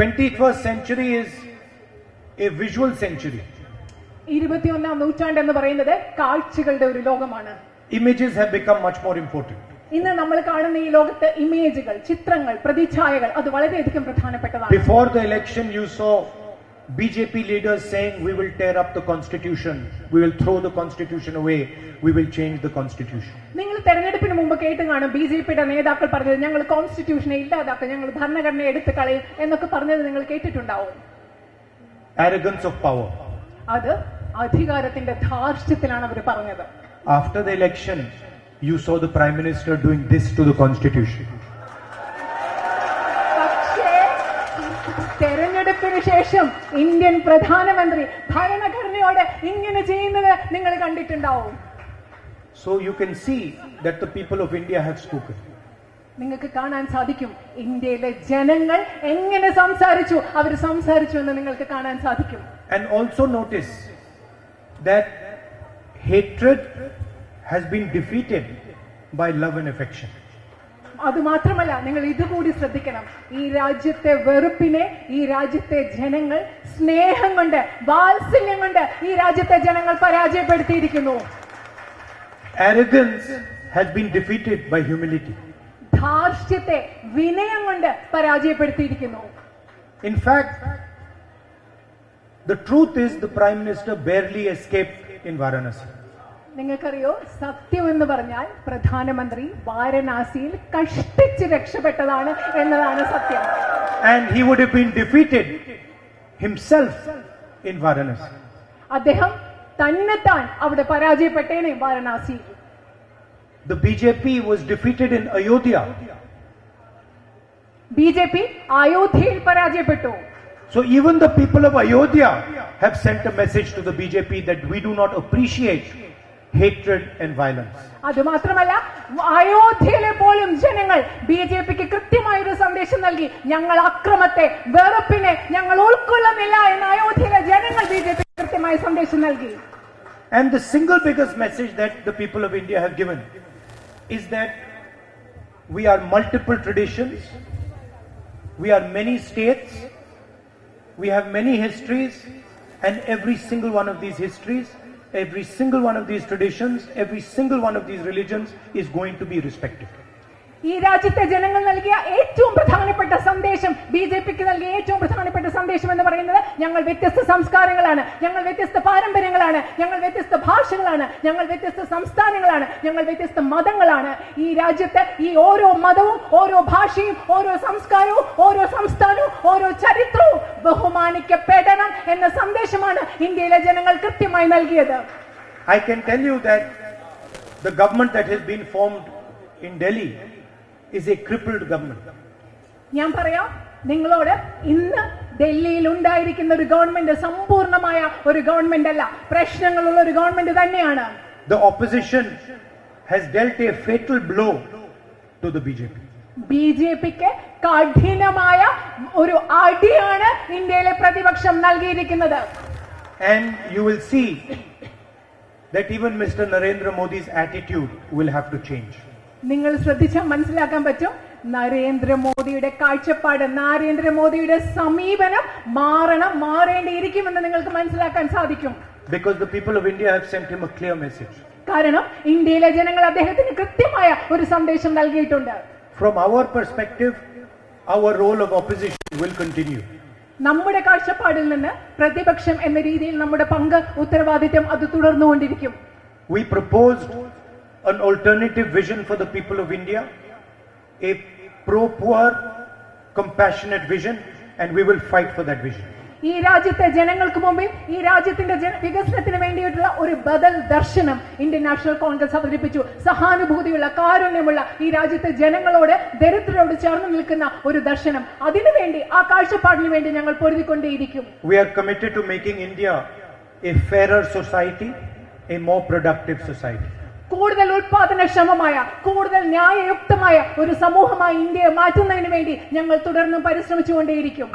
21st century is a visual century. 21ാം നൂറ്റാണ്ട് എന്ന് പറയുന്നത് കാഴ്ചകളുടെ ഒരു ലോകമാണ്. Images have become much more important. ഇന്ന് നമ്മൾ കാണുന്ന ഈ ലോകത്ത് ഇമേജുകൾ, ചിത്രങ്ങൾ, പ്രതിച്ഛായകൾ അത് വളരെയധികം പ്രധാനപ്പെട്ടതാണ്. Before the election, you saw BJP leaders saying, we will tear up the constitution, we will throw the constitution away, we will change the constitution. നിങ്ങൾ തെരഞ്ഞെടുപ്പിന് മുമ്പ് കേട്ട് കാണും ബിജെപിയുടെ നേതാക്കൾ പറഞ്ഞത്, ഞങ്ങൾ കോൺസ്റ്റിറ്റ്യൂഷനെ ഇല്ലാതാക്കും, ഞങ്ങൾ ഭരണഘടന എടുത്തു കളയും എന്നൊക്കെ പറഞ്ഞത് നിങ്ങൾ കേട്ടിട്ടുണ്ടാവും. Arrogance of power. അത് അധികാരത്തിന്റെ ധാർഷ്ട്യത്തിലാണ് അവർ പറഞ്ഞത്. After the election, you saw the Prime Minister doing this to the constitution. പക്ഷേ തെരഞ്ഞെടുപ്പിന് ശേഷം ഇന്ത്യൻ പ്രധാനമന്ത്രി ഭരണഘടനയോട് ഇങ്ങനെ ചെയ്യുന്നത് നിങ്ങൾ കണ്ടിട്ടുണ്ടാവും. So you can see that the people of India have spoken. നിങ്ങൾക്ക് കാണാൻ സാധിക്കും ഇന്ത്യയിലെ ജനങ്ങൾ എങ്ങനെ സംസാരിച്ചു, അവർ സംസാരിച്ചു എന്ന് നിങ്ങൾക്ക് കാണാൻ സാധിക്കും. And also notice that hatred has been defeated by love and affection. അതുമാത്രമല്ല, നിങ്ങൾ ഇതുകൂടി ശ്രദ്ധിക്കണം, ഈ രാജ്യത്തെ വെറുപ്പിനെ ഈ രാജ്യത്തെ ജനങ്ങൾ സ്നേഹം കൊണ്ട്, വാത്സല്യം കൊണ്ട് ഈ രാജ്യത്തെ ജനങ്ങൾ പരാജയപ്പെടുത്തിയിരിക്കുന്നു. Arrogance has been defeated by humility. ധാർഷ്ട്യത്തെ വിനയം കൊണ്ട് പരാജയപ്പെടുത്തിയിരിക്കുന്നു. In fact, the truth is the Prime Minister barely escaped in Varanasi. നിങ്ങൾക്കറിയോ, സത്യം എന്ന് പറഞ്ഞാൽ പ്രധാനമന്ത്രി വാരണാസിയിൽ കഷ്ടിച്ച് രക്ഷപ്പെട്ടതാണ് എന്നതാണ് സത്യം. And he would have been defeated himself in Varanasi. അദ്ദേഹം തന്നെത്താൻ അവിടെ പരാജയപ്പെട്ടേനെ വാരണാസിയിൽ. The BJP was defeated in Ayodhya. BJP അയോധ്യയിൽ പരാജയപ്പെട്ടു. So even the people of Ayodhya have sent a message to the BJP that we do not appreciate hatred and violence. അതുമാത്രമല്ല, അയോധ്യയിലെ പോലും ജനങ്ങൾ ബിജെപിക്ക് കൃത്യമായൊരു സന്ദേശം നൽകി. ഞങ്ങൾ അക്രമത്തെ, വെറുപ്പിനെ ഞങ്ങൾ ഉൾക്കൊള്ളുന്നില്ല എന്ന് അയോധ്യയിലെ ജനങ്ങൾ ബിജെപി കൃത്യമായ സന്ദേശം നൽകി. And the single biggest message that the people of India have given is that we are multiple traditions, we are many states, we have many histories, and every single one of these histories, every single one of these traditions, every single one of these religions is going to be respected. ഈ രാജ്യത്തെ ജനങ്ങൾ നൽകിയ ഏറ്റവും പ്രധാനപ്പെട്ട സന്ദേശം, ബിജെപിക്ക് നൽകിയ ഏറ്റവും പ്രധാനപ്പെട്ട സന്ദേശം എന്ന് പറയുന്നത്, ഞങ്ങൾ വ്യത്യസ്ത സംസ്കാരങ്ങളാണ്, ഞങ്ങൾ വ്യത്യസ്ത പാരമ്പര്യങ്ങളാണ്, ഞങ്ങൾ വ്യത്യസ്ത ഭാഷകളാണ്, ഞങ്ങൾ വ്യത്യസ്ത സംസ്ഥാനങ്ങളാണ്, ഞങ്ങൾ വ്യത്യസ്ത മതങ്ങളാണ്. ഈ രാജ്യത്ത് ഈ ഓരോ മതവും, ഓരോ ഭാഷയും, ഓരോ സംസ്കാരവും, ഓരോ സംസ്ഥാനവും, ഓരോ ചരിത്രവും ബഹുമാനിക്കപ്പെടണം എന്ന സന്ദേശമാണ് ഇന്ത്യയിലെ ജനങ്ങൾ കൃത്യമായി നൽകിയത്. I can tell you that the government that has been formed in Delhi is a crippled government. ഞാൻ പറയാം നിങ്ങളോട്, ഇന്ന് ഡൽഹിയിൽ ഉണ്ടായിരിക്കുന്ന ഒരു ഗവൺമെന്റ് സമ്പൂർണമായ ഒരു ഗവൺമെന്റ് അല്ല, പ്രശ്നങ്ങളുള്ള ഒരു ഗവൺമെന്റ് തന്നെയാണ്. The opposition has dealt a fatal blow to the BJP. ബിജെപിക്ക് കഠിനമായ ഒരു അടിയാണ് ഇന്ത്യയിലെ പ്രതിപക്ഷം നൽകിയിരിക്കുന്നത്. And you will see that even Mr. Narendra Modi's attitude will have to change. നിങ്ങൾ ശ്രദ്ധിച്ചാൽ മനസ്സിലാക്കാൻ പറ്റും, നരേന്ദ്രമോദിയുടെ കാഴ്ചപ്പാട്, നരേന്ദ്രമോദിയുടെ സമീപനം മാറേണ്ടിയിരിക്കുമെന്ന് നിങ്ങൾക്ക് മനസ്സിലാക്കാൻ സാധിക്കും. Because the people of India have sent him a clear message. കാരണം ഇന്ത്യയിലെ ജനങ്ങൾ അദ്ദേഹത്തിന് കൃത്യമായ ഒരു സന്ദേശം നൽകിയിട്ടുണ്ട്. From our perspective, our role of opposition will continue. നമ്മുടെ കാഴ്ചപ്പാടിൽ നിന്ന് പ്രതിപക്ഷം എന്ന രീതിയിൽ നമ്മുടെ പങ്ക്, ഉത്തരവാദിത്വം അത് തുടർന്നുകൊണ്ടിരിക്കും. We proposed an alternative vision for the people of India, a pro-poor, compassionate vision, and we will fight for that vision. ഈ രാജ്യത്തെ ജനങ്ങൾക്ക് മുമ്പിൽ ഈ രാജ്യത്തിന്റെ വികസനത്തിന് വേണ്ടിയിട്ടുള്ള ഒരു ബദൽ ദർശനം ഇന്ത്യൻ നാഷണൽ കോൺഗ്രസ് അവതരിപ്പിച്ചു. സഹാനുഭൂതിയുള്ള, കാരുണ്യമുള്ള, ഈ രാജ്യത്തെ ജനങ്ങളോട്, ദരിദ്രരോട് ചേർന്ന് നിൽക്കുന്ന ഒരു ദർശനം. അതിനുവേണ്ടി, ആ കാഴ്ചപ്പാടിന് വേണ്ടി ഞങ്ങൾ പൊരുതിക്കൊണ്ടേയിരിക്കും. We are committed to making India a fairer society, a more productive society. കൂടുതൽ ഉത്പാദനക്ഷമമായ, കൂടുതൽ ന്യായയുക്തമായ ഒരു സമൂഹമായി ഇന്ത്യയെ മാറ്റുന്നതിന് വേണ്ടി ഞങ്ങൾ തുടർന്നും പരിശ്രമിച്ചുകൊണ്ടേയിരിക്കും.